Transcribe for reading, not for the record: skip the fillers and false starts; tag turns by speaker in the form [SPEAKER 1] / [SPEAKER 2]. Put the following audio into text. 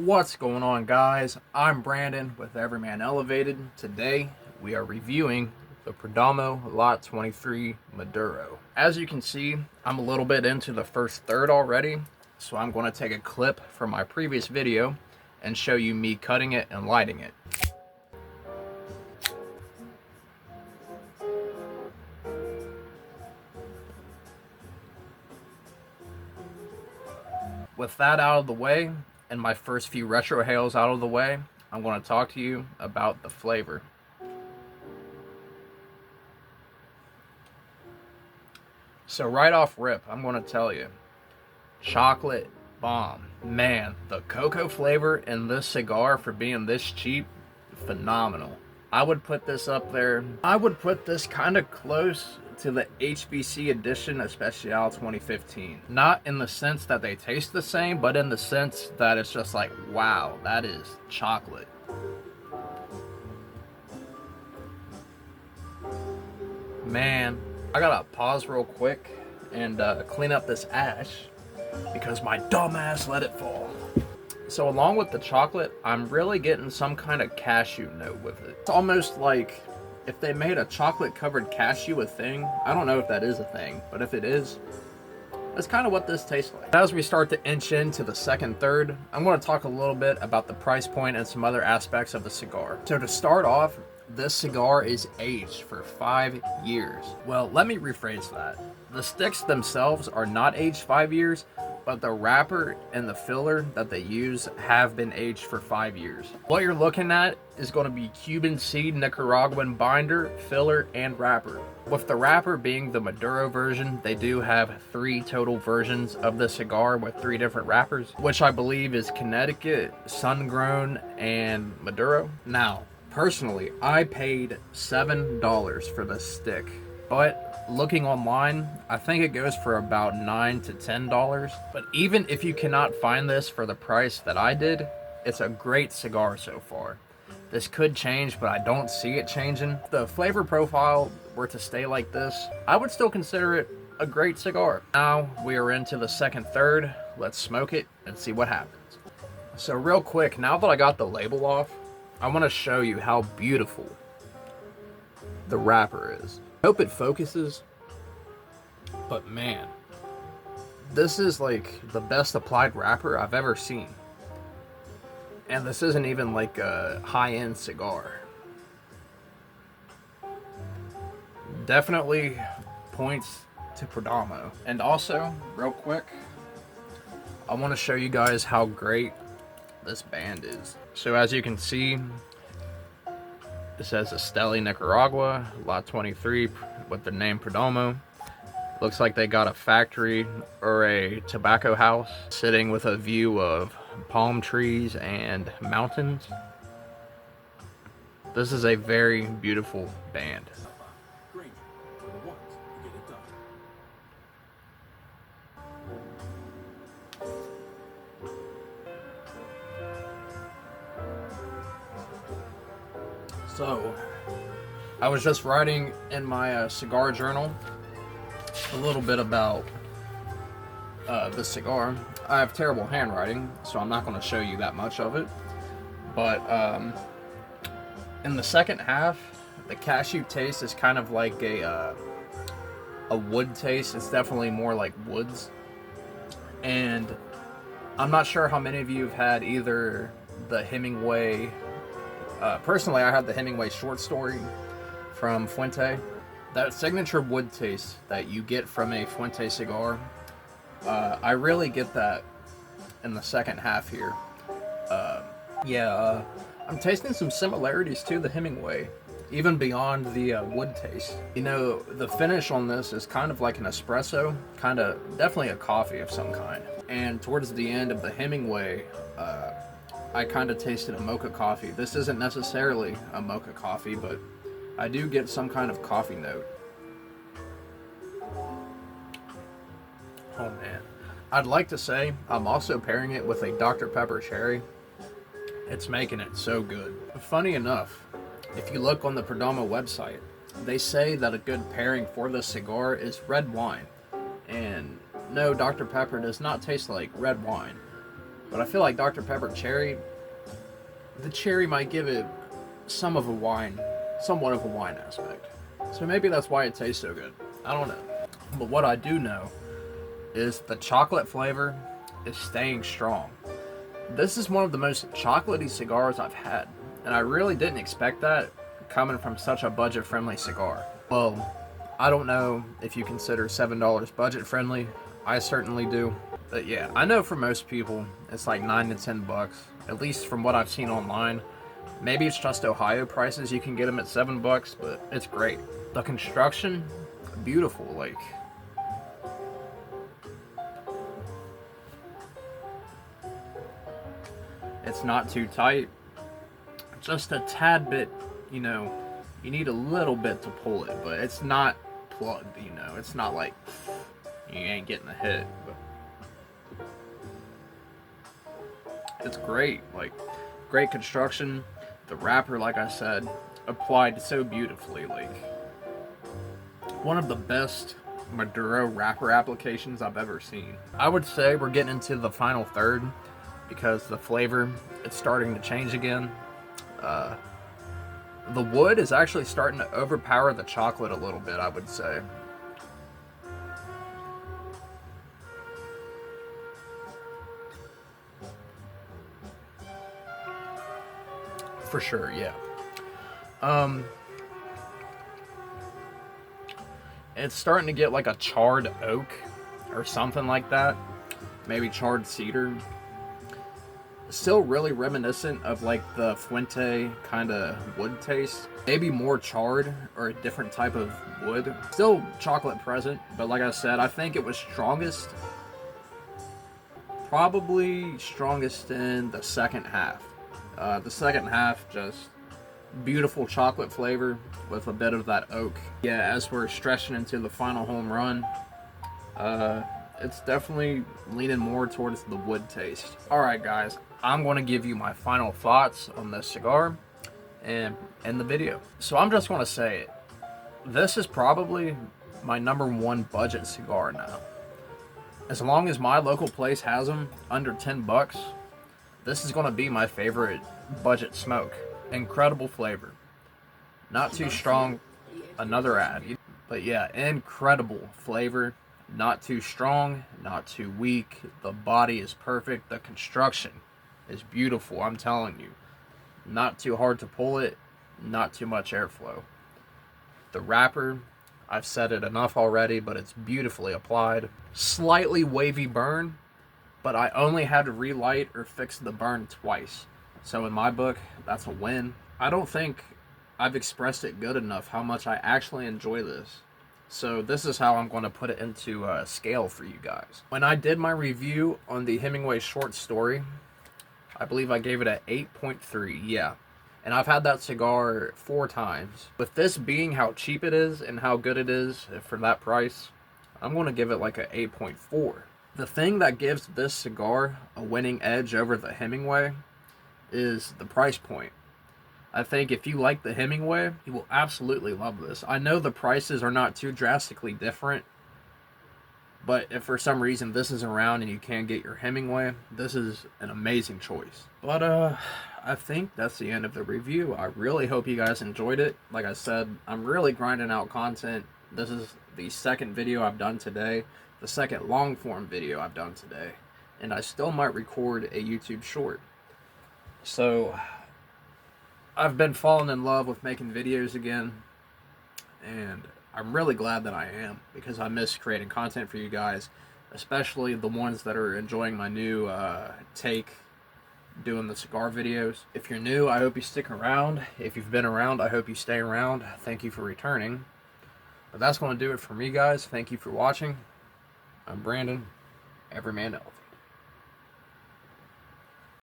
[SPEAKER 1] What's going on, guys? I'm Brandon with Everyman Elevated. Today we are reviewing the Perdomo Lot 23 Maduro. As you can see, I'm a little bit into the first third already, so I'm going to take a clip from my previous video and show you me cutting it and lighting it. With that out of the way, and my first few retrohales out of the way, I'm going to talk to you about the flavor. So right off rip, I'm going to tell you, chocolate bomb. Man, the cocoa flavor in this cigar for being this cheap, phenomenal. I would put this up there. I would put this kind of close to the HBC edition Especial 2015. Not in the sense that they taste the same, but in the sense that it's just like, wow, that is chocolate. Man, I gotta pause real quick and clean up this ash because my dumbass let it fall. So along with the chocolate, I'm really getting some kind of cashew note with it. It's almost like if they made a chocolate covered cashew a thing. I don't know if that is a thing, but if it is, that's kind of what this tastes like. As we start to inch into the second third, I'm going to talk a little bit about the price point and some other aspects of the cigar. So to start off, this cigar is aged for 5 years. Well, let me rephrase that. The sticks themselves are not aged 5 years, but the wrapper and the filler that they use have been aged for 5 years. What you're looking at is going to be Cuban seed Nicaraguan binder, filler, and wrapper. With the wrapper being the Maduro version, they do have 3 total versions of the cigar with 3 different wrappers, which I believe is Connecticut, Sun-Grown, and Maduro. Now, personally, I paid $7 for this stick, but looking online, I think it goes for about $9 to $10. But even if you cannot find this for the price that I did, it's a great cigar so far. This could change, but I don't see it changing. If the flavor profile were to stay like this, I would still consider it a great cigar. Now we are into the second third. Let's smoke it and see what happens. So real quick, now that I got the label off, I want to show you how beautiful the wrapper is. Hope it focuses, but man, this is like the best applied wrapper I've ever seen. And this isn't even like a high-end cigar. Definitely points to Perdomo. And also, real quick, I want to show you guys how great this band is. So as you can see, it says Esteli, Nicaragua, Lot 23 with the name Perdomo. Looks like they got a factory or a tobacco house sitting with a view of palm trees and mountains. This is a very beautiful band. So, I was just writing in my cigar journal a little bit about this cigar. I have terrible handwriting, so I'm not going to show you that much of it. But in the second half, the cashew taste is kind of like a wood taste. It's definitely more like woods. And I'm not sure how many of you have had either the Hemingway. Personally, I had the Hemingway short story from Fuente. That signature wood taste that you get from a Fuente cigar, I really get that in the second half here. I'm tasting some similarities to the Hemingway, even beyond the wood taste. You know, the finish on this is kind of like an espresso, definitely a coffee of some kind. And towards the end of the Hemingway, I kind of tasted a mocha coffee. This isn't necessarily a mocha coffee, but I do get some kind of coffee note. Oh man. I'd like to say I'm also pairing it with a Dr. Pepper Cherry. It's making it so good. Funny enough, if you look on the Perdomo website, they say that a good pairing for this cigar is red wine. And no, Dr. Pepper does not taste like red wine. But I feel like Dr. Pepper Cherry, the cherry might give it somewhat of a wine aspect. So maybe that's why it tastes so good. I don't know. But what I do know is the chocolate flavor is staying strong. This is one of the most chocolatey cigars I've had, and I really didn't expect that coming from such a budget-friendly cigar. Well, I don't know if you consider $7 budget-friendly. I certainly do. But yeah, I know for most people, it's like 9 to 10 bucks, at least from what I've seen online. Maybe it's just Ohio prices, you can get them at 7 bucks, but it's great. The construction, beautiful, like. It's not too tight, just a tad bit, you know, you need a little bit to pull it, but it's not plugged, you know, it's not like you ain't getting a hit, but it's great, like, great construction. The wrapper, like I said, applied so beautifully, like, one of the best Maduro wrapper applications I've ever seen. I would say we're getting into the final third, because the flavor, it's starting to change again. The wood is actually starting to overpower the chocolate a little bit, I would say. For sure, yeah. It's starting to get like a charred oak or something like that. Maybe charred cedar. Still really reminiscent of like the Fuente kind of wood taste. Maybe more charred or a different type of wood. Still chocolate present, but like I said, I think it was strongest. Probably strongest in the second half. The second half, just beautiful chocolate flavor with a bit of that oak. Yeah, as we're stretching into the final home run, it's definitely leaning more towards the wood taste. Alright guys, I'm going to give you my final thoughts on this cigar and end the video. So I'm just going to say it. This is probably my #1 budget cigar now. As long as my local place has them under 10 bucks, this is going to be my favorite budget smoke. Incredible flavor. Not too strong, another ad. But yeah, incredible flavor. Not too strong, not too weak. The body is perfect. The construction is beautiful, I'm telling you. Not too hard to pull it, not too much airflow. The wrapper, I've said it enough already, but it's beautifully applied. Slightly wavy burn, but I only had to relight or fix the burn twice. So in my book, that's a win. I don't think I've expressed it good enough how much I actually enjoy this. So this is how I'm going to put it into a scale for you guys. When I did my review on the Hemingway short story, I believe I gave it an 8.3, yeah. And I've had that cigar 4 times. With this being how cheap it is and how good it is for that price, I'm going to give it like an 8.4. The thing that gives this cigar a winning edge over the Hemingway is the price point. I think if you like the Hemingway, you will absolutely love this. I know the prices are not too drastically different, but if for some reason this is around and you can't get your Hemingway, this is an amazing choice. But I think that's the end of the review. I really hope you guys enjoyed it. Like I said, I'm really grinding out content. This is the second video I've done today, the second long form video I've done today, and I still might record a YouTube short. So I've been falling in love with making videos again, and I'm really glad that I am, because I miss creating content for you guys, especially the ones that are enjoying my new take doing the cigar videos. If you're new, I hope you stick around. If you've been around, I hope you stay around. Thank you for returning. But that's going to do it for me, guys. Thank you for watching. I'm Brandon, Everyman Elf.